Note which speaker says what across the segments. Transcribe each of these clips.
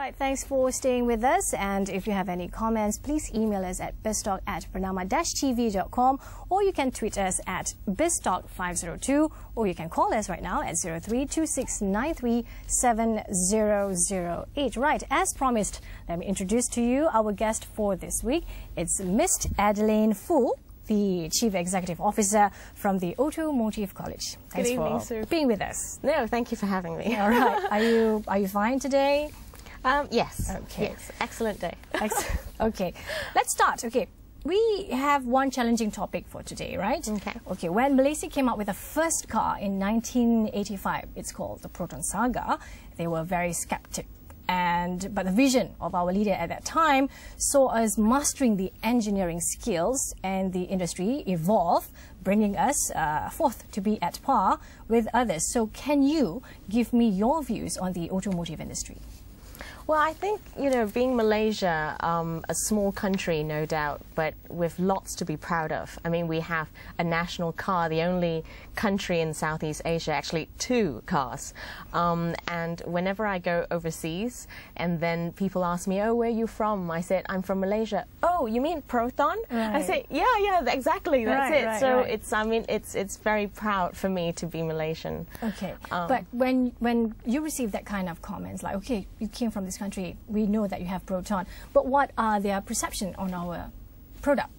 Speaker 1: Right, thanks for staying with us, and if you have any comments, please email us at biztalk@bernama-tv.com, or you can tweet us at biztalk502, or you can call us right now at 0326937008. Right, as promised, let me introduce to you our guest for this week. It's Miss Adelaine Foo, the Chief Executive Officer from the Automotive College. Thanks for being with us.
Speaker 2: No, thank you for having me.
Speaker 1: All right, are you fine today?
Speaker 2: Yes.
Speaker 1: Okay.
Speaker 2: Yes. Excellent day.
Speaker 1: Okay. Let's start. Okay. We have one challenging topic for today, right?
Speaker 2: Okay.
Speaker 1: Okay. When Malaysia came out with the first car in 1985, it's called the Proton Saga, they were very skeptic. But the vision of our leader at that time saw us mastering the engineering skills and the industry evolve, bringing us forth to be at par with others. So can you give me your views on the automotive industry?
Speaker 2: Well, I think, being Malaysia, a small country, no doubt, but with lots to be proud of. I mean, we have a national car, the only country in Southeast Asia, actually 2 cars. And whenever I go overseas and then people ask me, oh, where are you from? I said, I'm from Malaysia. Oh, you mean Proton?
Speaker 1: Right.
Speaker 2: I say, yeah, exactly, that's it.
Speaker 1: Right,
Speaker 2: so
Speaker 1: right.
Speaker 2: it's very proud for me to be Malaysian.
Speaker 1: Okay, but when you receive that kind of comments, like, okay, you came from this country, we know that you have Proton, but what are their perception on our product?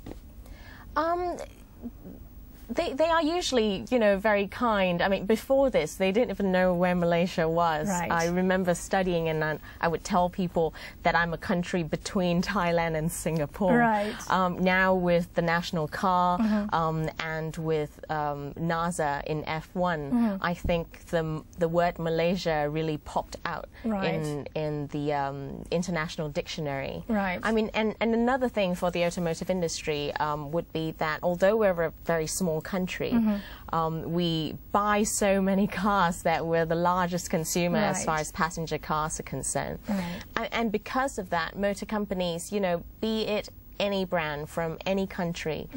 Speaker 2: They are usually, very kind. I mean, before this, they didn't even know where Malaysia was.
Speaker 1: Right.
Speaker 2: I remember studying, and I would tell people that I'm a country between Thailand and Singapore.
Speaker 1: Right.
Speaker 2: Now with the national car and with NASA in F1, I think the word Malaysia really popped out in the international dictionary.
Speaker 1: Right.
Speaker 2: I mean, and another thing for the automotive industry would be that although we're a very small country, we buy so many cars that we're the largest consumer as far as passenger cars are concerned. And because of that, motor companies, be it any brand from any country,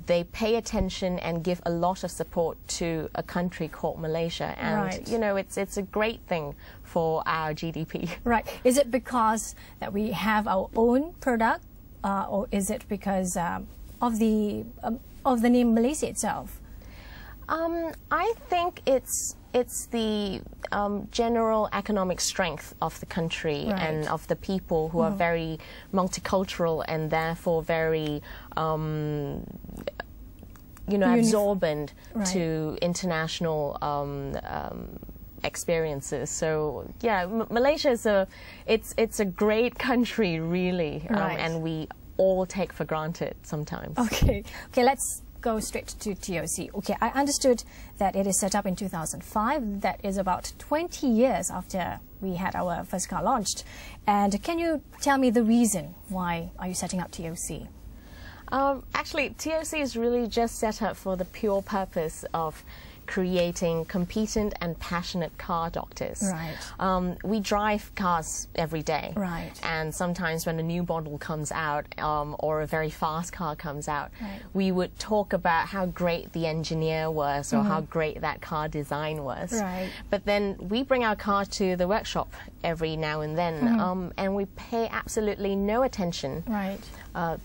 Speaker 2: they pay attention and give a lot of support to a country called Malaysia, and it's a great thing for our GDP.
Speaker 1: Right. Is it because that we have our own product, or is it because of the name Malaysia itself?
Speaker 2: I think it's the general economic strength of the country and of the people who are very multicultural and therefore very absorbent to international experiences. So yeah, Malaysia is it's a great country, really, and we all take for granted sometimes.
Speaker 1: Okay, let's go straight to TOC. Okay, I understood that it is set up in 2005. That is about 20 years after we had our first car launched. And can you tell me the reason why are you setting up TOC?
Speaker 2: Actually, TOC is really just set up for the pure purpose of creating competent and passionate car doctors.
Speaker 1: Right.
Speaker 2: We drive cars every day.
Speaker 1: Right.
Speaker 2: And sometimes when a new model comes out or a very fast car comes out, we would talk about how great the engineer was or how great that car design was.
Speaker 1: Right.
Speaker 2: But then we bring our car to the workshop every now and then, and we pay absolutely no attention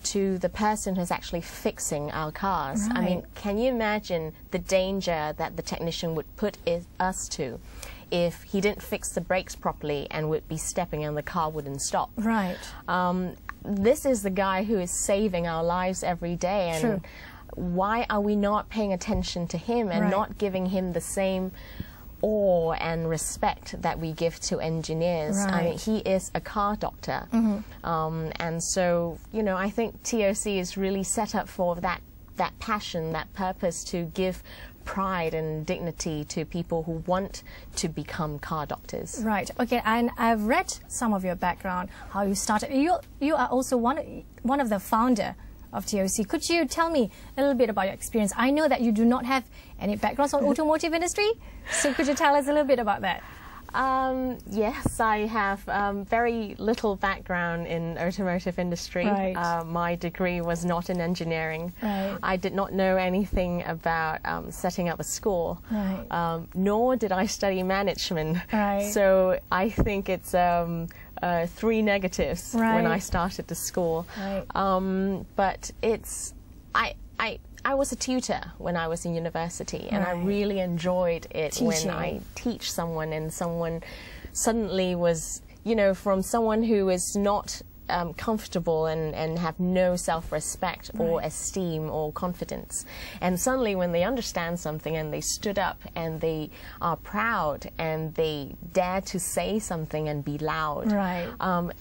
Speaker 2: to the person who's actually fixing our cars. I mean, can you imagine the danger that the technician would put us to if he didn't fix the brakes properly and would be stepping and the car wouldn't stop?
Speaker 1: Right.
Speaker 2: This is the guy who is saving our lives every day, and why are we not paying attention to him and not giving him the same awe and respect that we give to engineers? I mean, he is a car doctor, and so I think TOC is really set up for that passion, that purpose to give pride and dignity to people who want to become car doctors.
Speaker 1: Right. Okay. And I've read some of your background, how you started. You are also one of the founder of TOC. Could you tell me a little bit about your experience? I know that you do not have any backgrounds on automotive industry, so could you tell us a little bit about that?
Speaker 2: Yes, I have very little background in automotive industry.
Speaker 1: Right.
Speaker 2: My degree was not in engineering.
Speaker 1: Right.
Speaker 2: I did not know anything about setting up a school.
Speaker 1: Right.
Speaker 2: Nor did I study management.
Speaker 1: Right.
Speaker 2: So I think it's 3 negatives when I started the school.
Speaker 1: Right.
Speaker 2: But it's I was a tutor when I was in university, and I really enjoyed it when I teach someone, and someone suddenly was, you know, from someone who is not comfortable and have no self-respect or esteem or confidence, and suddenly when they understand something and they stood up and they are proud and they dare to say something and be loud,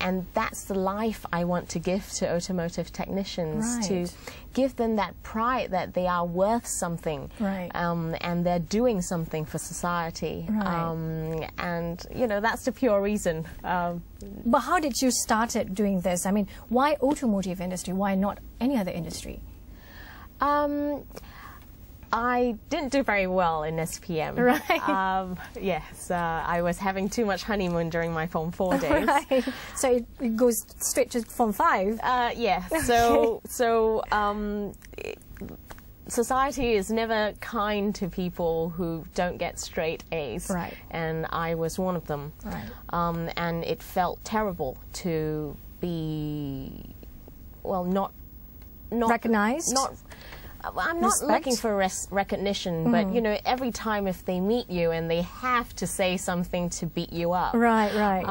Speaker 2: and that's the life I want to give to automotive technicians, to give them that pride that they are worth something, and they're doing something for society, and you know, that's the pure reason.
Speaker 1: But how did you started doing this? I mean, why automotive industry? Why not any other industry?
Speaker 2: I didn't do very well in SPM.
Speaker 1: Right.
Speaker 2: Yes, I was having too much honeymoon during my Form 4 days.
Speaker 1: Right. So it goes straight to Form 5?
Speaker 2: Yeah. Society is never kind to people who don't get straight A's.
Speaker 1: Right.
Speaker 2: And I was one of them.
Speaker 1: Right.
Speaker 2: And it felt terrible to be, well, not
Speaker 1: recognized?
Speaker 2: I'm not looking for recognition, but, you know, every time if they meet you and they have to say something to beat you up.
Speaker 1: Right, right.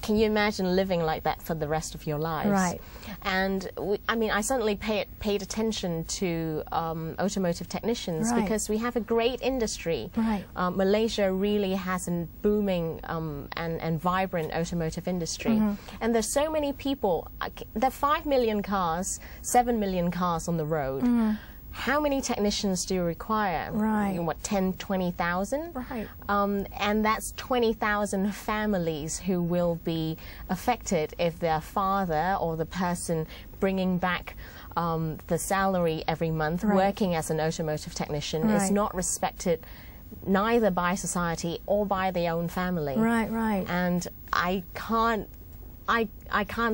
Speaker 2: Can you imagine living like that for the rest of your lives?
Speaker 1: Right.
Speaker 2: And, I mean, I certainly paid attention to automotive technicians because we have a great industry.
Speaker 1: Right.
Speaker 2: Malaysia really has a booming and vibrant automotive industry. And there's so many people. There are 5 million cars, 7 million cars on the road. How many technicians do you require?
Speaker 1: Right.
Speaker 2: What, 10, 20,000?
Speaker 1: Right.
Speaker 2: And that's 20,000 families who will be affected if their father or the person bringing back the salary every month working as an automotive technician is not respected neither by society or by their own family.
Speaker 1: Right, right.
Speaker 2: And I can't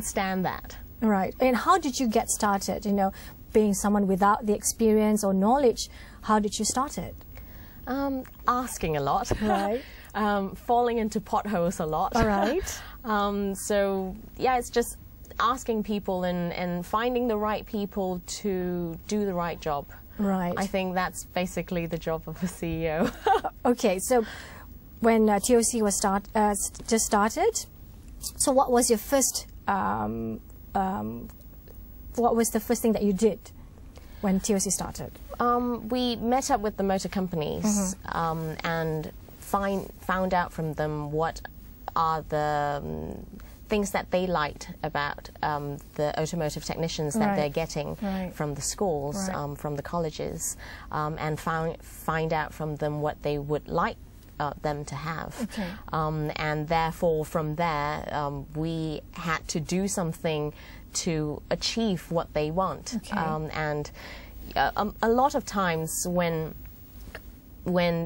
Speaker 2: stand that.
Speaker 1: Right. And how did you get started, you know? Being someone without the experience or knowledge, how did you start it?
Speaker 2: Asking a lot.
Speaker 1: Right.
Speaker 2: Falling into potholes a lot.
Speaker 1: All right.
Speaker 2: So, yeah, it's just asking people and finding the right people to do the right job.
Speaker 1: Right.
Speaker 2: I think that's basically the job of a CEO.
Speaker 1: Okay, so when TOC was just started, so what was your first what was the first thing that you did when TOC started?
Speaker 2: We met up with the motor companies and found out from them what are the things that they liked about the automotive technicians that they're getting from the schools, from the colleges, and find out from them what they would like them to have.
Speaker 1: Okay.
Speaker 2: And therefore, from there, we had to do something to achieve what they want.
Speaker 1: Okay.
Speaker 2: And a lot of times when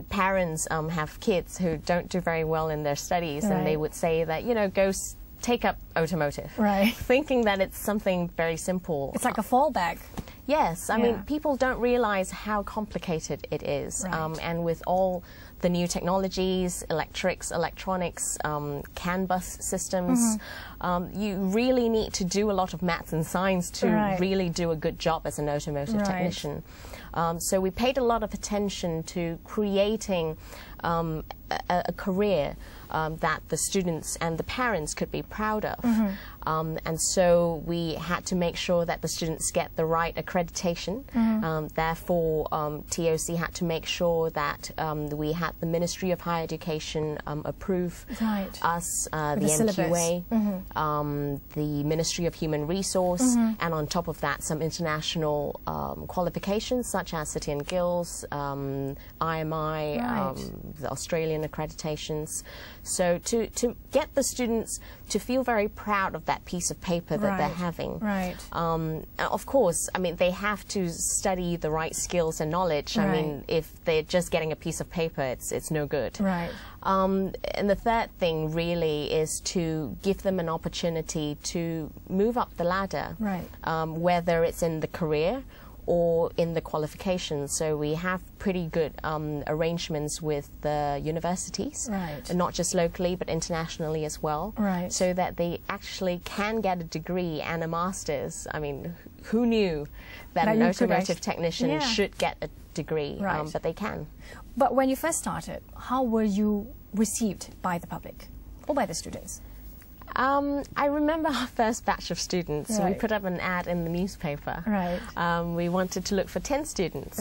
Speaker 2: parents have kids who don't do very well in their studies, and they would say that, you know, go take up automotive, thinking that it's something very simple.
Speaker 1: It's like a fallback.
Speaker 2: Yes, I mean, people don't realize how complicated it is. And with all the new technologies, electronics, CAN bus systems, you really need to do a lot of maths and science to really do a good job as an automotive technician. So we paid a lot of attention to creating a career that the students and the parents could be proud of. And so we had to make sure that the students get the right accreditation. Therefore, TOC had to make sure that we had the Ministry of Higher Education approve us, the MQA, the Ministry of Human Resource, and on top of that, some international qualifications such such as City and Guilds, IMI, the Australian accreditations. So to get the students to feel very proud of that piece of paper that they're having. Of course, I mean, they have to study the right skills and knowledge. I mean, if they're just getting a piece of paper, it's no good. And the third thing really is to give them an opportunity to move up the ladder, whether it's in the career or in the qualifications. So we have pretty good arrangements with the universities, and not just locally but internationally as well, so that they actually can get a degree and a master's. I mean, who knew that an automotive technician should get a degree, but they can.
Speaker 1: But when you first started, how were you received by the public or by the students?
Speaker 2: I remember our first batch of students. We put up an ad in the newspaper. We wanted to look for 10 students.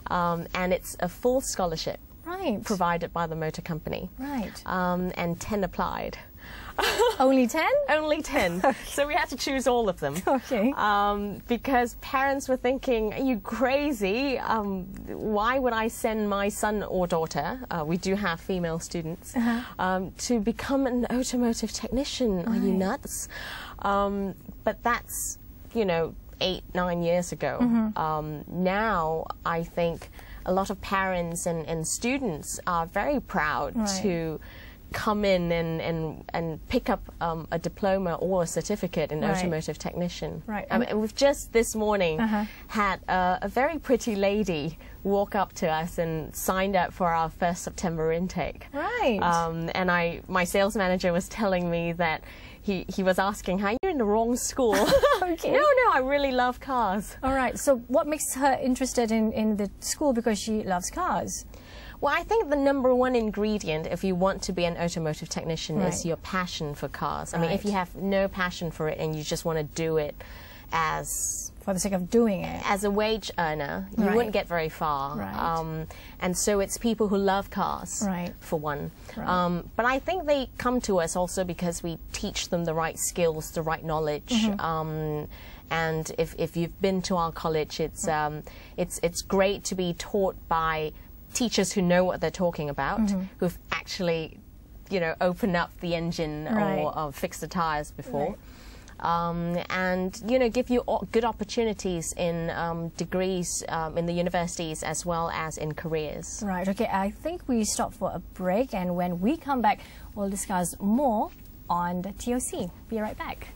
Speaker 2: And it's a full scholarship provided by the motor company. And 10 applied.
Speaker 1: Only 10?
Speaker 2: Only 10. So we had to choose all of them. Because parents were thinking, are you crazy? Why would I send my son or daughter, we do have female students, to become an automotive technician? Are you nuts? But that's, you know, 8-9 years ago. Now I think a lot of parents and students are very proud to come in and pick up a diploma or a certificate in automotive technician. I mean, we've just this morning had a very pretty lady walk up to us and signed up for our first September intake. And my sales manager was telling me that he was asking, "How you're in the wrong school?" No, I really love cars.
Speaker 1: So what makes her interested in the school? Because she loves cars.
Speaker 2: Well, I think the #1 ingredient if you want to be an automotive technician is your passion for cars. I mean, if you have no passion for it and you just want to do it as
Speaker 1: for the sake of doing it,
Speaker 2: as a wage earner, you wouldn't get very far. And so it's people who love cars, for one. But I think they come to us also because we teach them the right skills, the right knowledge. And if you've been to our college, it's great to be taught by teachers who know what they're talking about, who've actually, you know, opened up the engine or fixed the tires before. And, you know, give you good opportunities in degrees in the universities as well as in careers.
Speaker 1: Okay, I think we stop for a break, and when we come back, we'll discuss more on the TOC. Be right back.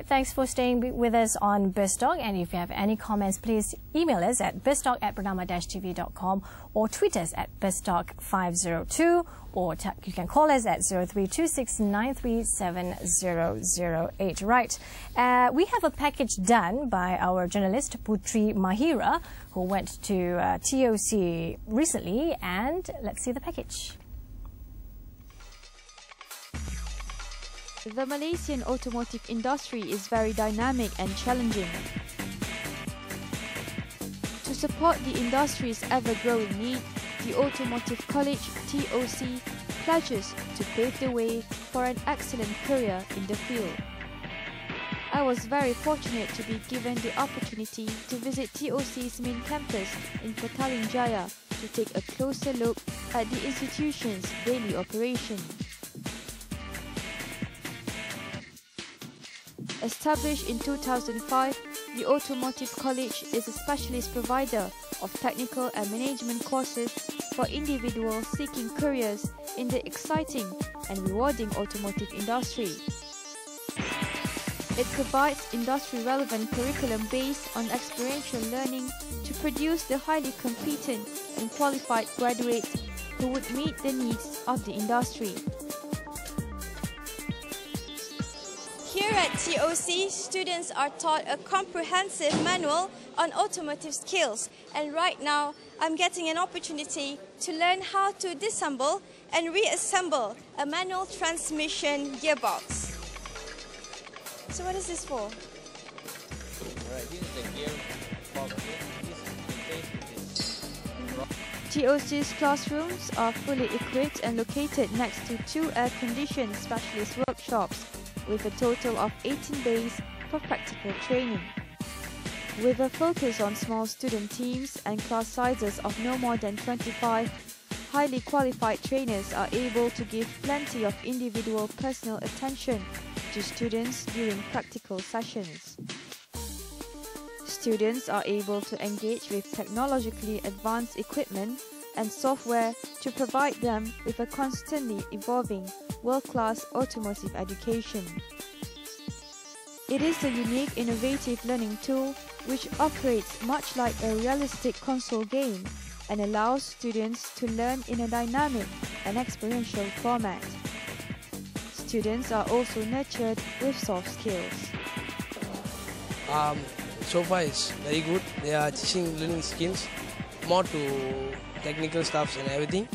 Speaker 1: Thanks for staying with us on Biz Talk, and if you have any comments, please email us at biztalk@bernama-tv.com or tweet us at biztalk502, or you can call us at 0326937008. We have a package done by our journalist Putri Mahira, who went to TOC recently, and let's see the package.
Speaker 3: The Malaysian automotive industry is very dynamic and challenging. To support the industry's ever-growing need, the Automotive College, TOC, pledges to pave the way for an excellent career in the field. I was very fortunate to be given the opportunity to visit TOC's main campus in Petaling Jaya to take a closer look at the institution's daily operation. Established in 2005, the Automotive College is a specialist provider of technical and management courses for individuals seeking careers in the exciting and rewarding automotive industry. It provides industry-relevant curriculum based on experiential learning to produce the highly competent and qualified graduates who would meet the needs of the industry.
Speaker 4: Here at TOC, students are taught a comprehensive manual on automotive skills, and right now I'm getting an opportunity to learn how to disassemble and reassemble a manual transmission gearbox. So what is this for?
Speaker 5: Alright, this is the gear box. This interface with this
Speaker 3: TOC's classrooms are fully equipped and located next to 2 air-conditioned specialist workshops with a total of 18 bays for practical training. With a focus on small student teams and class sizes of no more than 25, highly qualified trainers are able to give plenty of individual personal attention to students during practical sessions. Students are able to engage with technologically advanced equipment and software to provide them with a constantly evolving world-class automotive education. It is a unique, innovative learning tool which operates much like a realistic console game and allows students to learn in a dynamic and experiential format. Students are also nurtured with soft skills.
Speaker 5: So far it's very good. They are teaching learning skills, more to technical stuffs and everything.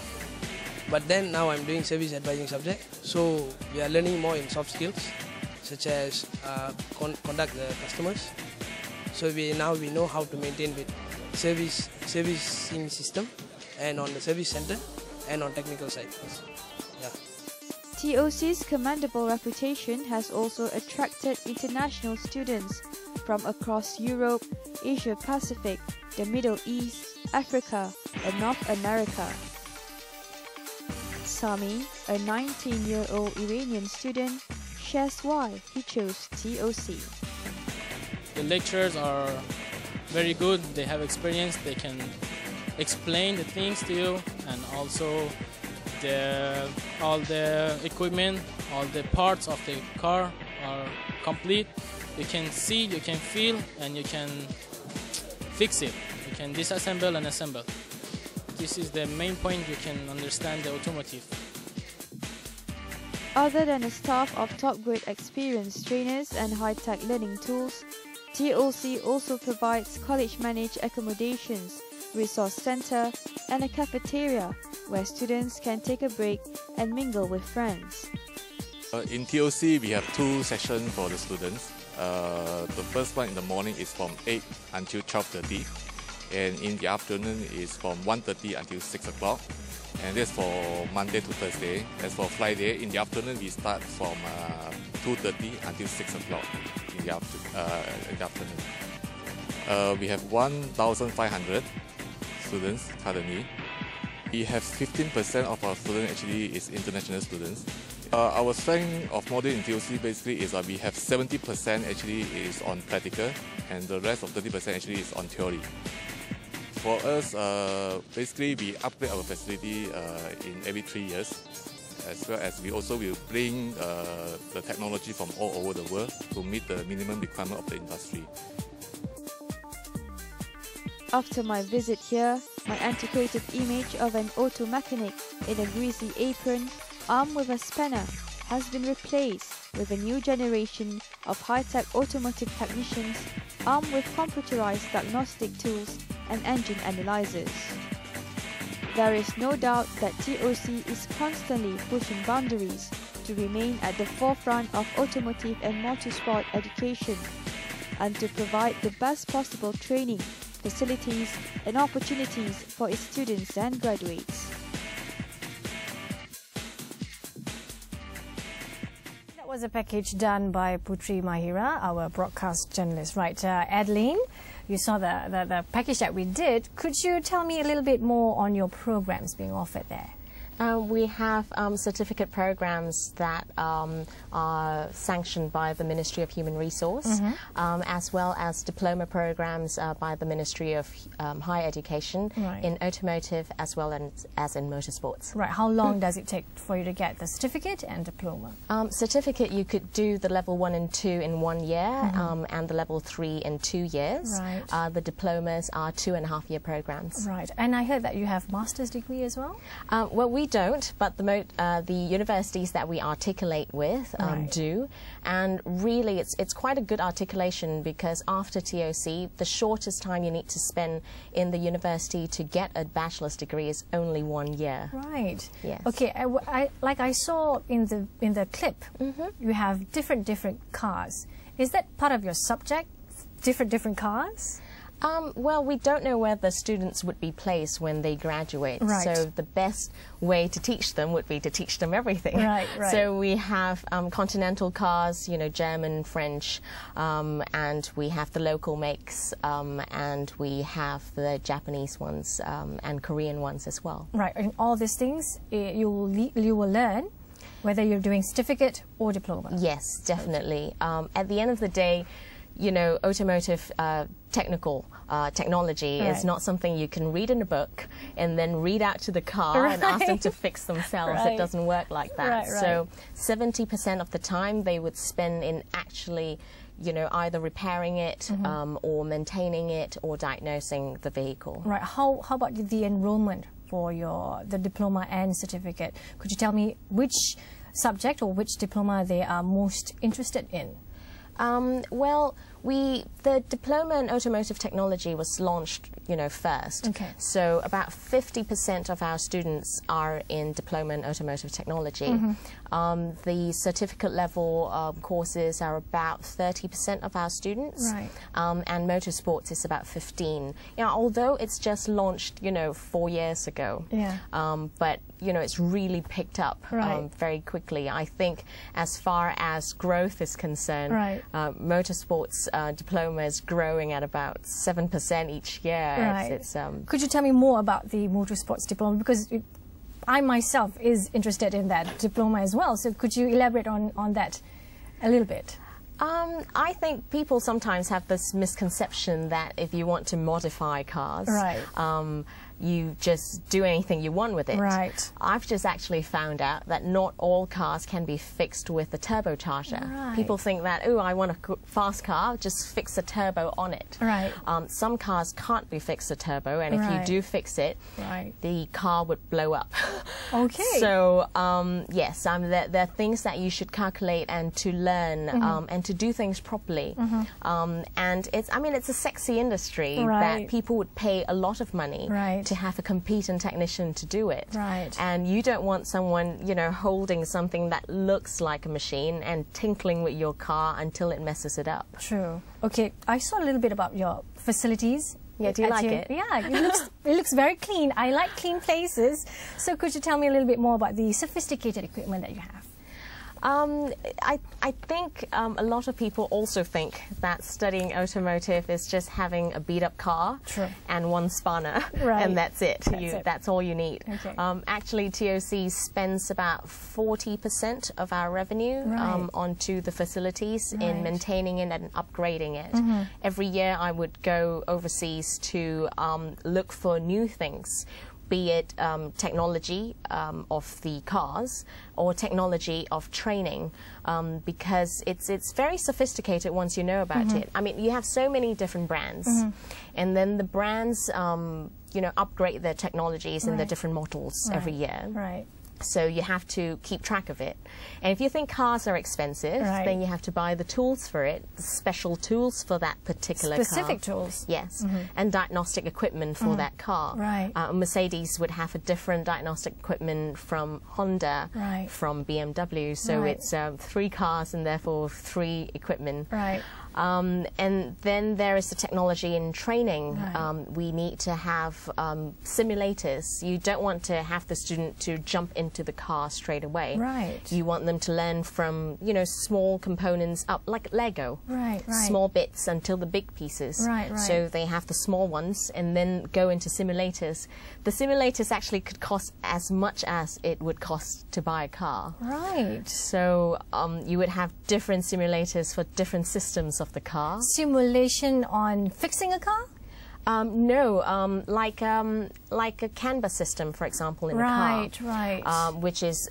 Speaker 5: But then now I'm doing service advising subject, so we are learning more in soft skills, such as conduct the customers. So now we know how to maintain with servicing system and on the service center and on technical side. Yeah.
Speaker 3: TOC's commendable reputation has also attracted international students from across Europe, Asia Pacific, the Middle East, Africa, and North America. Sami, a 19-year-old Iranian student, shares why he chose TOC.
Speaker 6: The lecturers are very good, they have experience, they can explain the things to you, and also all the equipment, all the parts of the car are complete. You can see, you can feel, and you can fix it. You can disassemble and assemble. This is the main point you can understand the automotive.
Speaker 3: Other than a staff of top-grade experienced trainers and high-tech learning tools, TOC also provides college-managed accommodations, resource center, and a cafeteria where students can take a break and mingle with friends.
Speaker 7: In TOC, we have 2 sessions for the students. The first one in the morning is from 8 until 12:30, and in the afternoon is from 1:30 until 6 o'clock. And that's for Monday to Thursday. As for Friday, in the afternoon we start from 2:30 until 6 o'clock in the afternoon. We have 1,500 students currently. We have 15% of our students actually is international students. Our strength of module in TOC basically is we have 70% actually is on practical, and the rest of 30% actually is on theory. For us, basically we upgrade our facility in every 3 years, as well as we also will bring the technology from all over the world to meet the minimum requirement of the industry.
Speaker 3: After my visit here, my antiquated image of an auto mechanic in a greasy apron, armed with a spanner, has been replaced with a new generation of high-tech automotive technicians armed with computerized diagnostic tools and engine analyzers. There is no doubt that TOC is constantly pushing boundaries to remain at the forefront of automotive and motorsport education and to provide the best possible training, facilities and opportunities for its students and graduates.
Speaker 1: That was a package done by Putri Mahira, our broadcast journalist. Right, Adelaine, you saw the package that we did. Could you tell me a little bit more on your programs being offered there?
Speaker 2: We have certificate programs that are sanctioned by the Ministry of Human Resource, as well as diploma programs by the Ministry of Higher Education in automotive as well as in motorsports.
Speaker 1: Right. How long does it take for you to get the certificate and diploma?
Speaker 2: Certificate, you could do the level 1 and 2 in 1 year, and the level 3 in 2 years.
Speaker 1: Right.
Speaker 2: The diplomas are 2.5-year programs.
Speaker 1: Right. And I heard that you have master's degree as well?
Speaker 2: Well, we don't, but the universities that we articulate with do, and really it's quite a good articulation, because after TOC, the shortest time you need to spend in the university to get a bachelor's degree is only 1 year.
Speaker 1: Right.
Speaker 2: Yes.
Speaker 1: Okay. Like I saw in the clip, you have different cars. Is that part of your subject? Different cars?
Speaker 2: Well, we don't know where the students would be placed when they graduate.
Speaker 1: Right.
Speaker 2: So the best way to teach them would be to teach them everything.
Speaker 1: Right, right.
Speaker 2: So we have continental cars, you know, German, French, and we have the local makes, and we have the Japanese ones and Korean ones as well.
Speaker 1: Right, and all these things you will learn whether you're doing certificate or diploma.
Speaker 2: Yes, definitely. At the end of the day, you know, automotive technology is not something you can read in a book and then read out to the car and ask them to fix themselves. It doesn't work like that. So 70% of the time they would spend in actually, you know, either repairing it or maintaining it or diagnosing the vehicle.
Speaker 1: Right. How about the enrollment for the diploma and certificate? Could you tell me which subject or which diploma they are most interested in?
Speaker 2: Well, the diploma in automotive technology was launched, you know, first.
Speaker 1: Okay.
Speaker 2: So about 50% of our students are in diploma in automotive technology. The certificate level courses are about 30% of our students.
Speaker 1: Right.
Speaker 2: And motorsports is about 15. You know, although it's just launched, you know, 4 years ago.
Speaker 1: Yeah.
Speaker 2: But, you know, it's really picked up very quickly. I think as far as growth is concerned, motorsports diploma is growing at about 7% each year.
Speaker 1: Right.
Speaker 2: Could
Speaker 1: you tell me more about the motorsports diploma? Because I myself is interested in that diploma as well. So could you elaborate on that a little bit?
Speaker 2: I think people sometimes have this misconception that if you want to modify cars, you just do anything you want with it.
Speaker 1: Right.
Speaker 2: I've just actually found out that not all cars can be fixed with a turbocharger.
Speaker 1: Right.
Speaker 2: People think that, oh, I want a fast car, just fix a turbo on it.
Speaker 1: Right.
Speaker 2: Some cars can't be fixed a turbo, and if you do fix it, the car would blow up.
Speaker 1: Okay.
Speaker 2: So, yes, there are things that you should calculate and to learn and to do things properly. And it's a sexy industry that people would pay a lot of money to have a competent technician to do it.
Speaker 1: Right.
Speaker 2: And you don't want someone, you know, holding something that looks like a machine and tinkling with your car until it messes it up.
Speaker 1: True. Okay, I saw a little bit about your facilities.
Speaker 2: Yeah, do you like it?
Speaker 1: Yeah, it looks very clean. I like clean places. So could you tell me a little bit more about the sophisticated equipment that you have?
Speaker 2: I think a lot of people also think that studying automotive is just having a beat-up car and one spanner, and that's it. That's all you need.
Speaker 1: Okay.
Speaker 2: Actually, TOC spends about 40% of our revenue onto the facilities in maintaining it and upgrading it. Every year I would go overseas to look for new things, be it technology of the cars or technology of training, because it's very sophisticated once you know about it. I mean, you have so many different brands, and then the brands, you know, upgrade their technologies in the different models every year.
Speaker 1: Right.
Speaker 2: So you have to keep track of it. And if you think cars are expensive, then you have to buy the tools for it, the special tools for that particular
Speaker 1: Specific
Speaker 2: car.
Speaker 1: tools?
Speaker 2: Yes, and diagnostic equipment for that car.
Speaker 1: Right.
Speaker 2: Mercedes would have a different diagnostic equipment from Honda, from BMW. So it's 3 cars and therefore 3 equipment.
Speaker 1: Right.
Speaker 2: And then there is the technology in training. We need to have simulators. You don't want to have the student to jump into the car straight away.
Speaker 1: Right.
Speaker 2: You want them to learn from, you know, small components up, like Lego.
Speaker 1: Right.
Speaker 2: Small bits until the big pieces. So they have the small ones and then go into simulators. The simulators actually could cost as much as it would cost to buy a car.
Speaker 1: Right.
Speaker 2: So you would have different simulators for different systems of the car.
Speaker 1: Simulation on fixing a car?
Speaker 2: No, like a canvas system, for example, in a car. Which is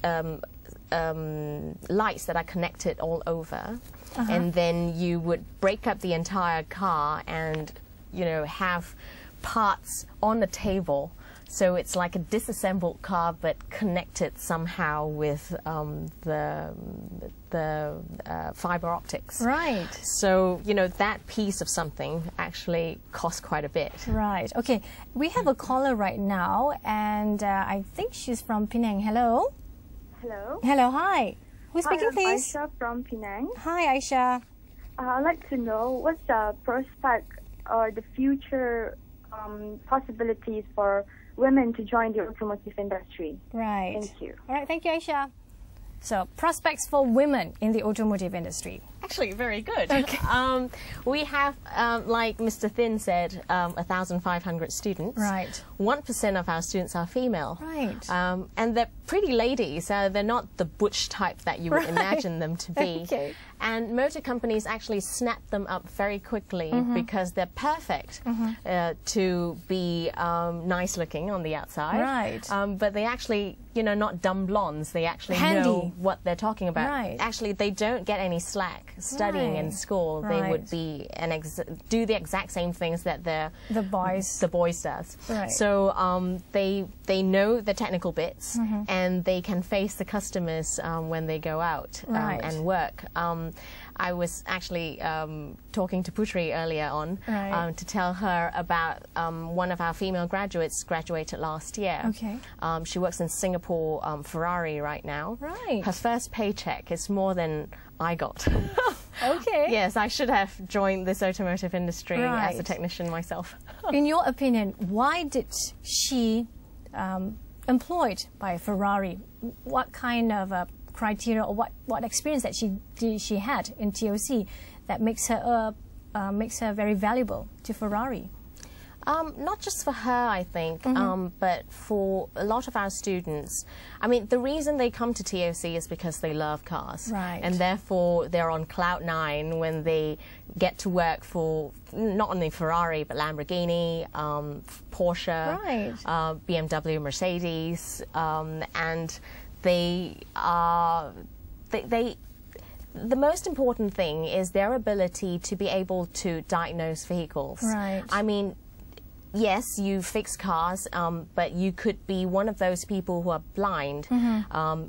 Speaker 2: lights that are connected all over. And then you would break up the entire car and, you know, have parts on the table. So it's like a disassembled car, but connected somehow with the fiber optics.
Speaker 1: Right.
Speaker 2: So, you know, that piece of something actually costs quite a bit.
Speaker 1: Right. Okay. We have a caller right now, and I think she's from Penang. Hello.
Speaker 8: Hello.
Speaker 1: Hello. Hi. Who's speaking, please?
Speaker 8: Aisha from Penang.
Speaker 1: Hi, Aisha.
Speaker 8: I'd like to know what's the prospect are the future possibilities for women to join the automotive industry?
Speaker 1: Right.
Speaker 8: Thank you.
Speaker 1: All right, thank you, Aisha. So, prospects for women in the automotive industry.
Speaker 2: Actually, very good.
Speaker 1: Okay.
Speaker 2: We have, like Mr. Thin said, 1,500 students.
Speaker 1: Right.
Speaker 2: 1% of our students are female.
Speaker 1: Right.
Speaker 2: And they're pretty ladies. They're not the butch type that you would
Speaker 1: Right.
Speaker 2: imagine them to be.
Speaker 1: Okay.
Speaker 2: And motor companies actually snap them up very quickly because they're perfect to be nice looking on the outside.
Speaker 1: Right.
Speaker 2: But they actually, you know, not dumb blondes. They actually
Speaker 1: Handy.
Speaker 2: know what they're talking about.
Speaker 1: Right.
Speaker 2: Actually, they don't get any slack studying in
Speaker 1: Right.
Speaker 2: school. They
Speaker 1: Right.
Speaker 2: would be do the exact same things that
Speaker 1: The boys.
Speaker 2: the boys does.
Speaker 1: Right.
Speaker 2: So they know the technical bits and they can face the customers when they go out
Speaker 1: Right.
Speaker 2: and work. I was actually talking to Putri earlier on
Speaker 1: Right.
Speaker 2: to tell her about one of our female graduates graduated last year.
Speaker 1: Okay.
Speaker 2: She works in Singapore Ferrari right now.
Speaker 1: Right.
Speaker 2: Her first paycheck is more than I got.
Speaker 1: Okay.
Speaker 2: Yes, I should have joined this automotive industry as a
Speaker 1: Right.
Speaker 2: technician myself.
Speaker 1: In your opinion, why did she employed by Ferrari? What kind of criteria or what experience that she had in TOC that makes her very valuable to Ferrari?
Speaker 2: Not just for her, I think, but for a lot of our students. I mean, the reason they come to TOC is because they love cars.
Speaker 1: Right.
Speaker 2: And therefore, they're on cloud nine when they get to work for not only Ferrari, but Lamborghini, Porsche,
Speaker 1: Right.
Speaker 2: BMW, Mercedes, and they are... The most important thing is their ability to be able to diagnose vehicles.
Speaker 1: Right.
Speaker 2: I mean, yes, you fix cars, but you could be one of those people who are blind,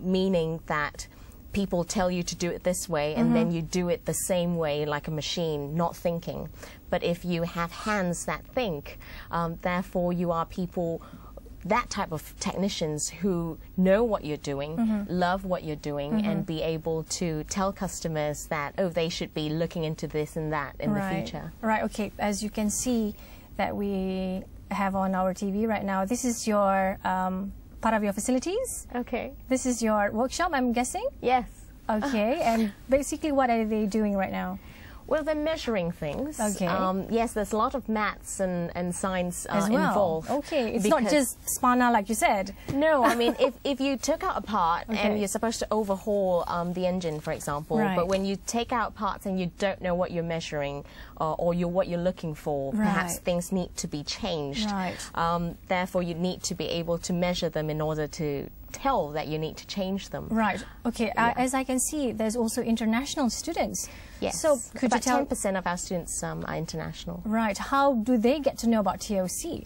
Speaker 2: meaning that people tell you to do it this way and then you do it the same way like a machine, not thinking. But if you have hands that think, therefore you are people, that type of technicians who know what you're doing, love what you're doing, and be able to tell customers that, oh, they should be looking into this and that in the future.
Speaker 1: Right, okay. As you can see that we have on our TV right now, this is your part of your facilities.
Speaker 2: Okay.
Speaker 1: This is your workshop, I'm guessing?
Speaker 2: Yes.
Speaker 1: Okay, and basically what are they doing right now?
Speaker 2: Well, they're measuring things.
Speaker 1: Okay.
Speaker 2: Yes, there's a lot of maths and science
Speaker 1: As well.
Speaker 2: involved.
Speaker 1: Okay, it's not just spana like you said.
Speaker 2: No, I mean, if you took out a part
Speaker 1: Okay.
Speaker 2: and you're supposed to overhaul the engine, for example,
Speaker 1: Right.
Speaker 2: but when you take out parts and you don't know what you're measuring or what you're looking for, perhaps
Speaker 1: Right.
Speaker 2: things need to be changed.
Speaker 1: Right.
Speaker 2: Therefore, you need to be able to measure them in order to tell that you need to change them.
Speaker 1: Right, okay. As I can see, there's also international students.
Speaker 2: Yes.
Speaker 1: So could you
Speaker 2: About
Speaker 1: tell...
Speaker 2: 10% of our students are international.
Speaker 1: Right, how do they get to know about TOC?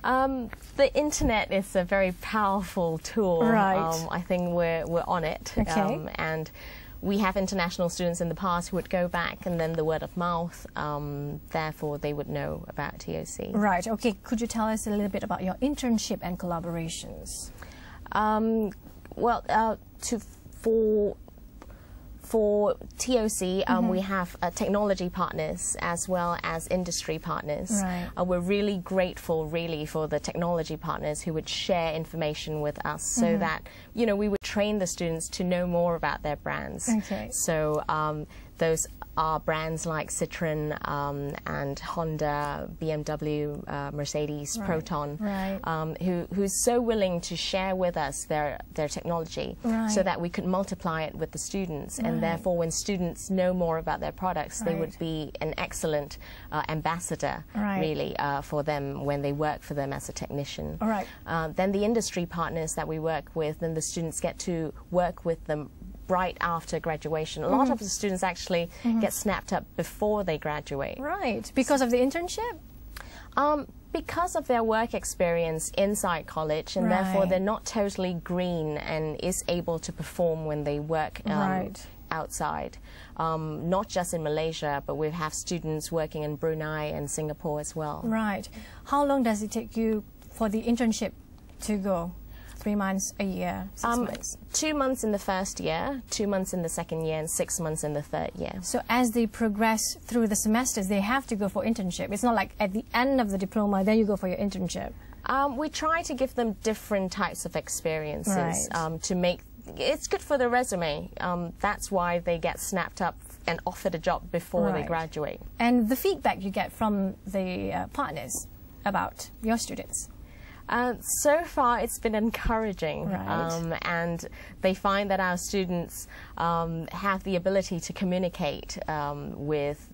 Speaker 2: The internet is a very powerful tool.
Speaker 1: Right.
Speaker 2: I think we're on it.
Speaker 1: Okay.
Speaker 2: And we have international students in the past who would go back and then the word of mouth, therefore they would know about TOC.
Speaker 1: Right, okay. Could you tell us a little bit about your internship and collaborations?
Speaker 2: For TOC, we have technology partners as well as industry partners.
Speaker 1: Right.
Speaker 2: We're really grateful, really, for the technology partners who would share information with us so that, you know, we would train the students to know more about their brands.
Speaker 1: Okay.
Speaker 2: So those are brands like Citroen and Honda, BMW, Mercedes,
Speaker 1: Right.
Speaker 2: Proton,
Speaker 1: Right.
Speaker 2: who's so willing to share with us their technology
Speaker 1: Right.
Speaker 2: so that we could multiply it with the students. And therefore, when students know more about their products, they would
Speaker 1: Right.
Speaker 2: be an excellent ambassador,
Speaker 1: Right.
Speaker 2: really, for them when they work for them as a technician.
Speaker 1: All right.
Speaker 2: Then the industry partners that we work with, then the students get to work with them right after graduation. A lot of the students actually get snapped up before they graduate.
Speaker 1: Right, because of the internship?
Speaker 2: Because of their work experience inside college, and therefore
Speaker 1: Right.
Speaker 2: they're not totally green and is able to perform when they work
Speaker 1: Right.
Speaker 2: outside. Not just in Malaysia, but we have students working in Brunei and Singapore as well.
Speaker 1: Right. How long does it take you for the internship to go? 3 months, a year, 6 months?
Speaker 2: 2 months in the first year, 2 months in the second year, and 6 months in the third year.
Speaker 1: So as they progress through the semesters, they have to go for internship. It's not like at the end of the diploma, then you go for your internship.
Speaker 2: We try to give them different types of experiences to make it's good for their resume. That's why they get snapped up and offered a job before they graduate.
Speaker 1: And the feedback you get from the partners about your students?
Speaker 2: So far, it's been encouraging, and they find that our students have the ability to communicate with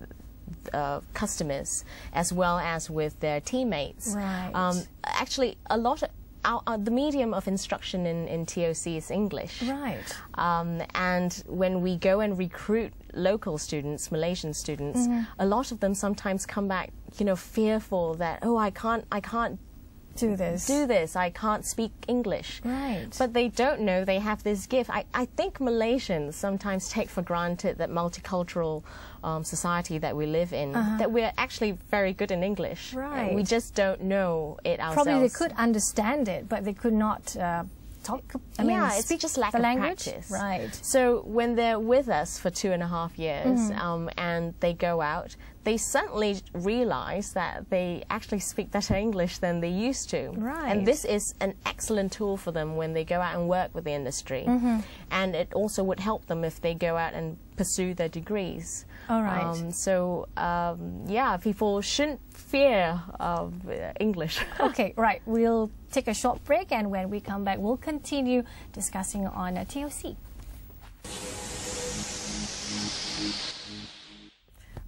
Speaker 2: customers as well as with their teammates. Actually, a lot of the medium of instruction in TOC is English. And when we go and recruit local students, Malaysian students, a lot of them sometimes come back, you know, fearful that, oh, I can't do this, I can't speak English. But they don't know they have this gift. I think Malaysians sometimes take for granted that multicultural society that we live in, that we're actually very good in English. We just don't know it ourselves.
Speaker 1: Probably they could understand it, but they could not talk.
Speaker 2: It's just lack of practice. So when they're with us for 2.5 years and they go out, they suddenly realize that they actually speak better English than they used to. And this is an excellent tool for them when they go out and work with the industry. And it also would help them if they go out and pursue their degrees. Yeah, people shouldn't fear English.
Speaker 1: Okay, right. We'll take a short break, and when we come back, we'll continue discussing on TOC.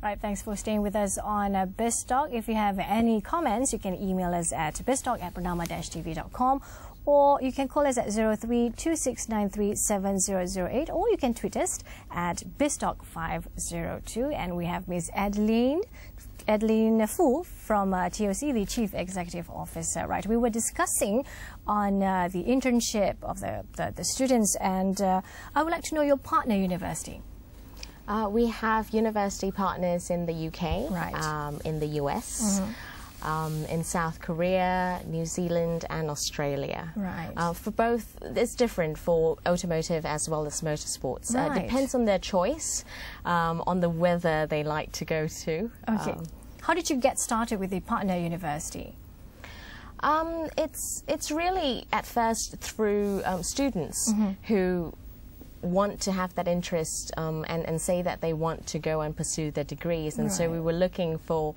Speaker 1: Right, thanks for staying with us on Biz Talk. If you have any comments, you can email us at biztalk@bernama-tv.com, or you can call us at 03-2693-7008, or you can tweet us at biztalk502. And we have Ms. Adelaine Foo from TOC, the Chief Executive Officer. Right, we were discussing on the internship of the students, and I would like to know your partner university.
Speaker 2: We have university partners in the UK, in the US, in South Korea, New Zealand and Australia. For both, it's different for automotive as well as motorsports. Depends on their choice, on the weather they like to go to.
Speaker 1: How did you get started with the partner university?
Speaker 2: It's really at first through students who want to have that interest and say that they want to go and pursue their degrees, and so we were looking for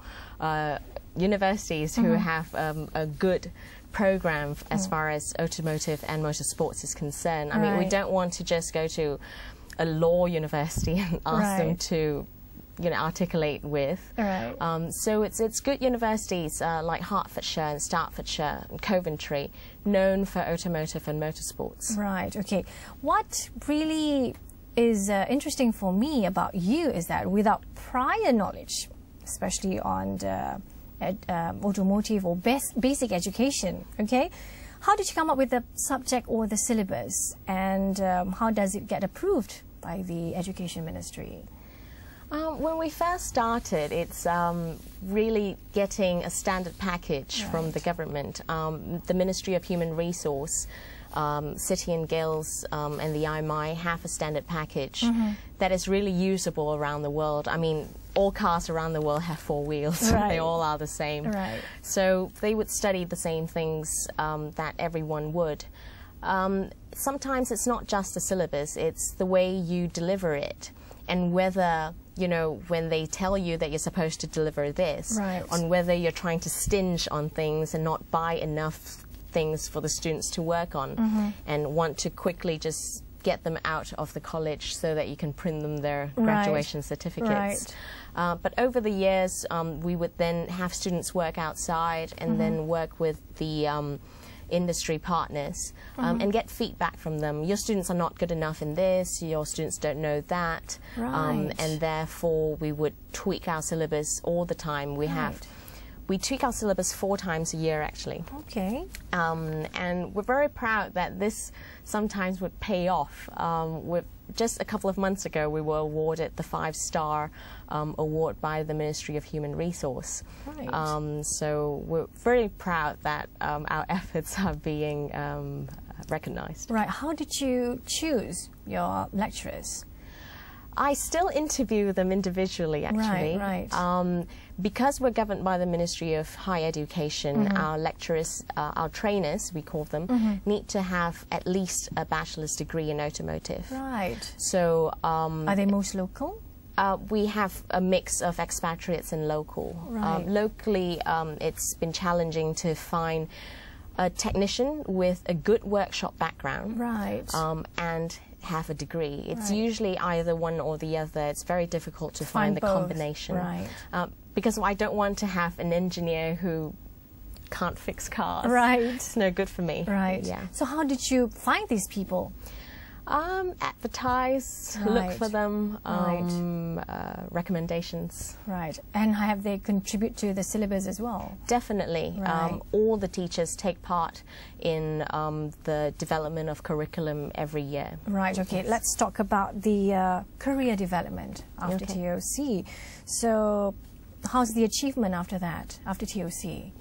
Speaker 2: universities who have a good program as far as automotive and motorsports is concerned. I mean, we don't want to just go to a law university and ask them to, you know, articulate with. So it's good universities like Hertfordshire and Staffordshire and Coventry, known for automotive and motorsports.
Speaker 1: Okay. What really is interesting for me about you is that without prior knowledge, especially on the automotive or basic education, how did you come up with the subject or the syllabus, and how does it get approved by the Education Ministry?
Speaker 2: When we first started, it's really getting a standard package from the government. The Ministry of Human Resource, City and Guilds and the IMI have a standard package that is really usable around the world. I mean, all cars around the world have 4 wheels. They all are the same. So they would study the same things that everyone would. Sometimes it's not just the syllabus, it's the way you deliver it, and whether, you know, when they tell you that you're supposed to deliver this, on whether you're trying to stinge on things and not buy enough things for the students to work on, and want to quickly just get them out of the college so that you can print them their graduation certificates. But over the years, we would then have students work outside and then work with the industry partners and get feedback from them. Your students are not good enough in this, your students don't know that, and therefore we would tweak our syllabus all the time. We tweak our syllabus 4 times a year, actually. And we're very proud that this sometimes would pay off. We've just a couple of months ago, we were awarded the 5-star award by the Ministry of Human Resource.
Speaker 1: Right.
Speaker 2: So we're very proud that our efforts are being recognized.
Speaker 1: Right. How did you choose your lecturers?
Speaker 2: I still interview them individually, actually.
Speaker 1: Right, right.
Speaker 2: Because we're governed by the Ministry of Higher Education, our lecturers, our trainers, we call them, need to have at least a bachelor's degree in automotive.
Speaker 1: Right.
Speaker 2: So,
Speaker 1: are they most local?
Speaker 2: We have a mix of expatriates and local.
Speaker 1: Right.
Speaker 2: Locally, it's been challenging to find a technician with a good workshop background.
Speaker 1: Right.
Speaker 2: And have a degree. It's
Speaker 1: Right.
Speaker 2: usually either one or the other. It's very difficult to find the
Speaker 1: both.
Speaker 2: combination.
Speaker 1: Right.
Speaker 2: Because I don't want to have an engineer who can't fix cars.
Speaker 1: Right.
Speaker 2: It's no good for me.
Speaker 1: Right.
Speaker 2: Yeah.
Speaker 1: So how did you find these people?
Speaker 2: Advertise, look
Speaker 1: Right.
Speaker 2: for them,
Speaker 1: Right.
Speaker 2: recommendations.
Speaker 1: Right. And have they contribute to the syllabus as well?
Speaker 2: Definitely.
Speaker 1: Right.
Speaker 2: All the teachers take part in the development of curriculum every year.
Speaker 1: Right, okay.
Speaker 2: Yes.
Speaker 1: Let's talk about the career development after
Speaker 2: Okay.
Speaker 1: TOC. So how's the achievement after that, after TOC?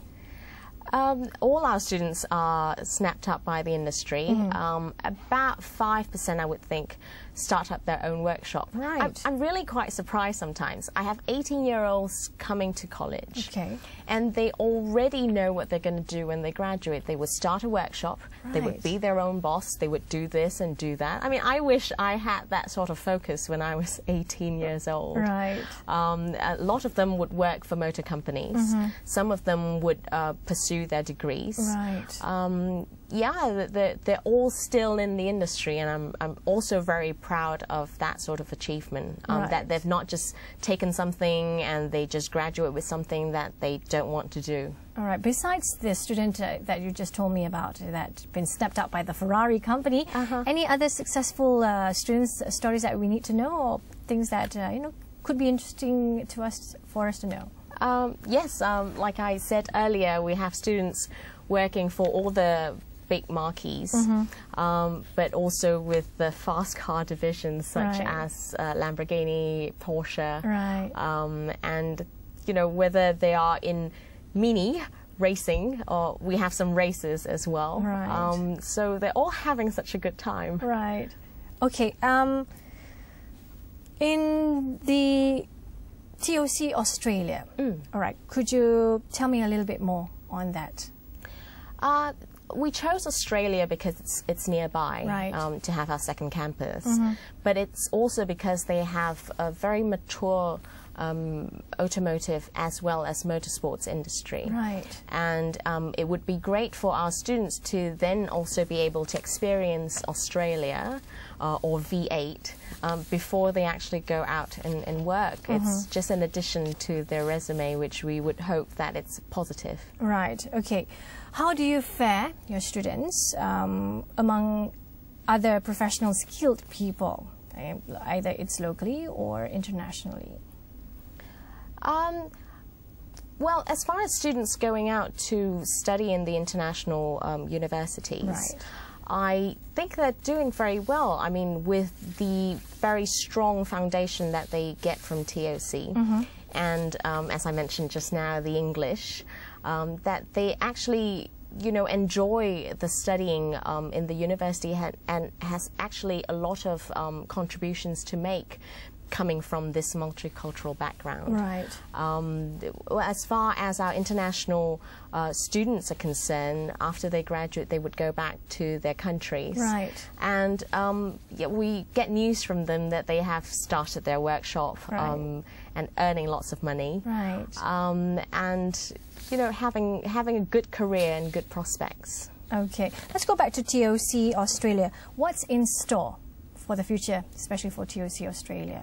Speaker 2: All our students are snapped up by the industry. About 5%, I would think, start up their own workshop.
Speaker 1: Right.
Speaker 2: I'm really quite surprised sometimes. I have 18-year-olds coming to college.
Speaker 1: Okay.
Speaker 2: And they already know what they're going to do when they graduate. They would start a workshop. They would
Speaker 1: Right.
Speaker 2: be their own boss. They would do this and do that. I mean, I wish I had that sort of focus when I was 18 years old.
Speaker 1: Right.
Speaker 2: A lot of them would work for motor companies. Some of them would pursue their degrees.
Speaker 1: Right.
Speaker 2: Yeah, they're all still in the industry, and I'm also very proud of that sort of achievement.
Speaker 1: Right.
Speaker 2: That they've not just taken something and they just graduate with something that they don't want to do.
Speaker 1: All right. Besides the student that you just told me about that's been snapped up by the Ferrari company, any other successful students' stories that we need to know, or things that could be interesting to us for us to know?
Speaker 2: Yes, like I said earlier, we have students working for all the big marquees, but also with the fast car divisions such
Speaker 1: Right.
Speaker 2: as Lamborghini, Porsche,
Speaker 1: Right.
Speaker 2: and whether they are in mini racing or we have some races as well.
Speaker 1: Right.
Speaker 2: So they're all having such a good time.
Speaker 1: Right. Okay. In the TOC Australia, all right, could you tell me a little bit more on that?
Speaker 2: We chose Australia because it's nearby,
Speaker 1: Right.
Speaker 2: to have our second campus. But it's also because they have a very mature automotive as well as motorsports industry.
Speaker 1: Right.
Speaker 2: And it would be great for our students to then also be able to experience Australia or V8 before they actually go out and work. It's just an addition to their resume, which we would hope that it's positive.
Speaker 1: Right. Okay. How do you fare your students among other professional skilled people, either it's locally or internationally?
Speaker 2: Well, as far as students going out to study in the international universities,
Speaker 1: Right.
Speaker 2: I think they're doing very well. I mean, with the very strong foundation that they get from TOC, and as I mentioned just now, the English, that they actually, enjoy the studying in the university and has actually a lot of contributions to make coming from this multicultural background.
Speaker 1: Right.
Speaker 2: As far as our international students are concerned, after they graduate, they would go back to their countries.
Speaker 1: Right.
Speaker 2: And we get news from them that they have started their workshop
Speaker 1: Right.
Speaker 2: and earning lots of money.
Speaker 1: Right.
Speaker 2: And having a good career and good prospects.
Speaker 1: Okay. Let's go back to TOC Australia. What's in store for the future, especially for TOC Australia?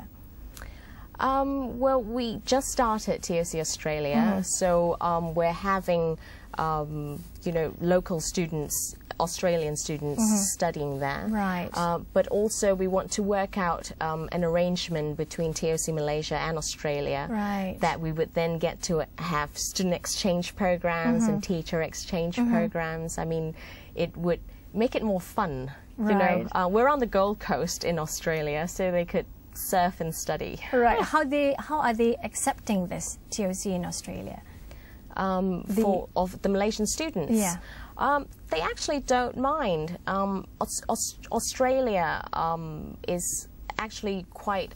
Speaker 2: Well, we just started TOC Australia, so we're having, local students, Australian students studying there.
Speaker 1: Right.
Speaker 2: But also we want to work out an arrangement between TOC Malaysia and Australia.
Speaker 1: Right.
Speaker 2: That we would then get to have student exchange programs and teacher exchange programs. I mean, it would make it more fun.
Speaker 1: Right.
Speaker 2: You know, we're on the Gold Coast in Australia, so they could surf and study.
Speaker 1: Right. How are they accepting this TOC in Australia?
Speaker 2: Of the Malaysian students?
Speaker 1: Yeah.
Speaker 2: They actually don't mind. Australia is actually quite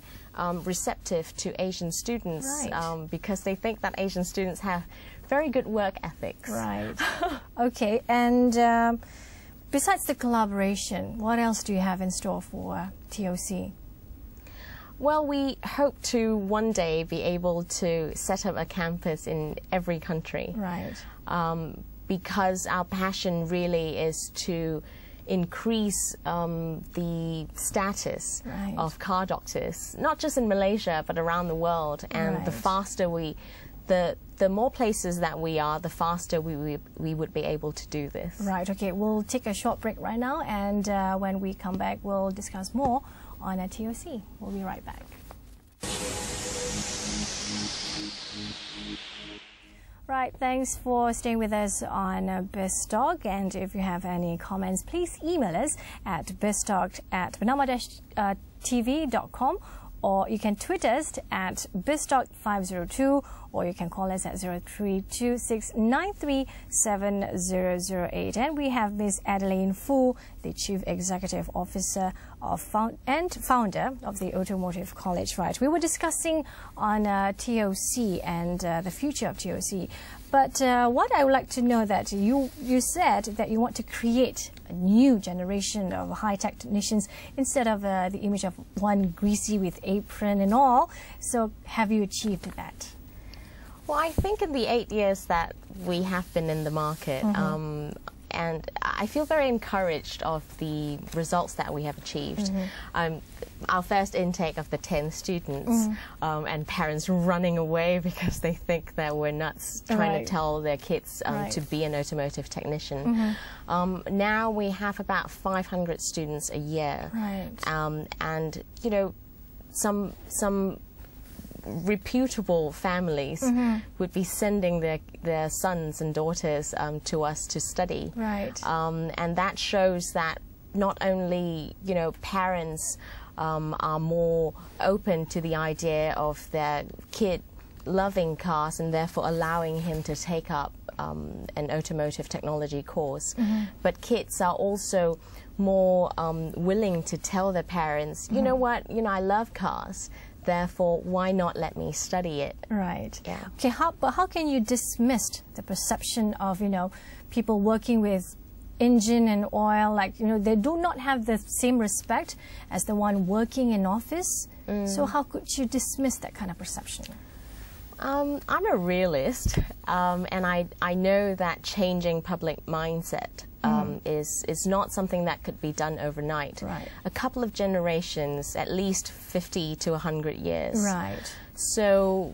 Speaker 2: receptive to Asian students,
Speaker 1: right.
Speaker 2: Because they think that Asian students have very good work ethics.
Speaker 1: Right. Okay, and besides the collaboration, what else do you have in store for TOC?
Speaker 2: Well, we hope to one day be able to set up a campus in every country.
Speaker 1: Right.
Speaker 2: Because our passion really is to increase the status
Speaker 1: right.
Speaker 2: of car doctors, not just in Malaysia, but around the world. And
Speaker 1: right.
Speaker 2: the faster the more places that we are, the faster we would be able to do this.
Speaker 1: Right, okay, we'll take a short break right now, and when we come back, we'll discuss more on a TOC. We'll be right back. Right, thanks for staying with us on Biz Talk, and if you have any comments, please email us at biztalk@bernama-tv.com, or you can tweet us at biztalk502, or you can call us at 0326937008. And we have Ms. Adelaine Foo, the Chief Executive Officer and founder of the Automotive College. Right, we were discussing on TOC and the future of TOC. But what I would like to know that you said that you want to create a new generation of high-tech technicians instead of the image of one greasy with apron and all. So have you achieved that?
Speaker 2: Well, I think in the 8 years that we have been in the market, and I feel very encouraged of the results that we have achieved. Our first intake of the 10 students and parents running away because they think that we're nuts trying
Speaker 1: right.
Speaker 2: to tell their kids
Speaker 1: right.
Speaker 2: to be an automotive technician. Now we have about 500 students a year.
Speaker 1: Right.
Speaker 2: And, you know, some reputable families would be sending their sons and daughters to us to study.
Speaker 1: Right.
Speaker 2: And that shows that not only, you know, parents are more open to the idea of their kid loving cars and therefore allowing him to take up an automotive technology course, but kids are also more willing to tell their parents, you know what, you know, I love cars, therefore why not let me study it.
Speaker 1: Right.
Speaker 2: Yeah.
Speaker 1: Okay, but how can you dismiss the perception of, you know, people working with engine and oil, like, you know, they do not have the same respect as the one working in office? So how could you dismiss that kind of perception?
Speaker 2: I'm a realist, and I know that changing public mindset is not something that could be done overnight.
Speaker 1: Right.
Speaker 2: A couple of generations, at least 50 to 100 years.
Speaker 1: Right.
Speaker 2: So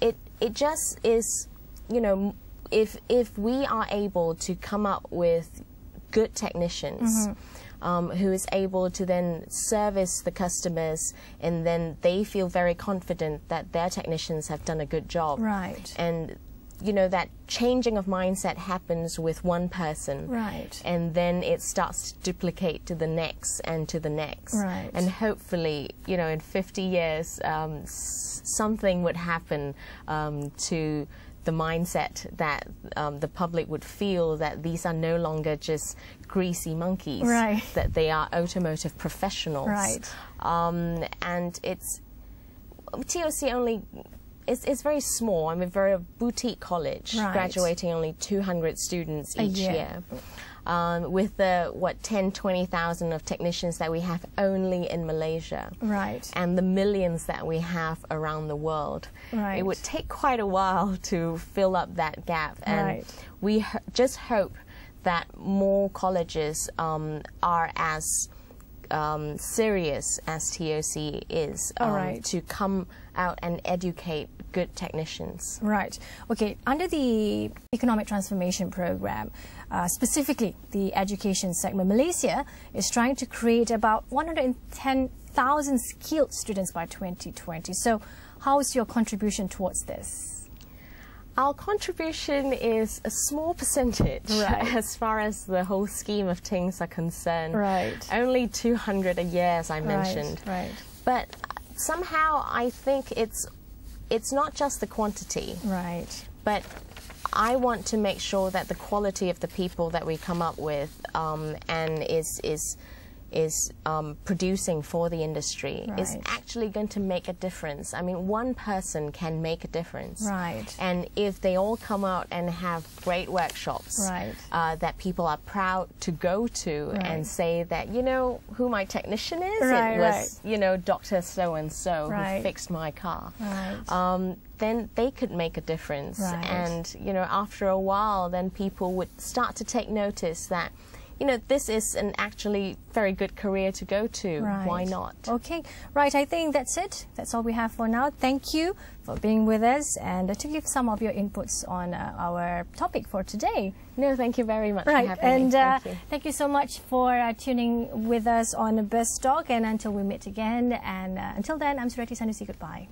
Speaker 2: it just is, you know, if we are able to come up with good technicians who is able to then service the customers, and then they feel very confident that their technicians have done a good job.
Speaker 1: Right.
Speaker 2: And you know, that changing of mindset happens with one person.
Speaker 1: Right.
Speaker 2: And then it starts to duplicate to the next and to the next.
Speaker 1: Right.
Speaker 2: And hopefully, you know, in 50 years, something would happen to the mindset that the public would feel that these are no longer just greasy monkeys,
Speaker 1: right.
Speaker 2: that they are automotive professionals.
Speaker 1: Right.
Speaker 2: And it's TOC only. It's very small. I'm a very boutique college,
Speaker 1: right.
Speaker 2: graduating only 200 students each year. With the 10-20,000 of technicians that we have only in Malaysia,
Speaker 1: right.
Speaker 2: and the millions that we have around the world,
Speaker 1: right.
Speaker 2: it would take quite a while to fill up that gap. And
Speaker 1: right.
Speaker 2: we just hope that more colleges are as serious as TOC is
Speaker 1: right.
Speaker 2: to come out and educate good technicians.
Speaker 1: Right. Okay. Under the Economic Transformation Program, specifically the education segment, Malaysia is trying to create about 110,000 skilled students by 2020. So how is your contribution towards this?
Speaker 2: Our contribution is a small percentage as far as the whole scheme of things are concerned.
Speaker 1: Right.
Speaker 2: Only 200 a year, as I mentioned.
Speaker 1: Right.
Speaker 2: But somehow I think it's not just the quantity.
Speaker 1: Right.
Speaker 2: But I want to make sure that the quality of the people that we come up with and is producing for the industry is actually going to make a difference. I mean, one person can make a difference.
Speaker 1: Right.
Speaker 2: And if they all come out and have great workshops that people are proud to go to and say that, you know, who my technician is, it was, you know, Dr. So-and-so who fixed my car. Then they could make a difference. And, you know, after a while, then people would start to take notice that, you know, this is an actually very good career to go to. Why not?
Speaker 1: Okay, right. I think that's it. That's all we have for now. Thank you for being with us and to give some of your inputs on our topic for today.
Speaker 2: No, thank you very much for having me.
Speaker 1: Thank you so much for tuning with us on Biz Talk. And until we meet again, and until then, I'm Surati Sanusi. Goodbye.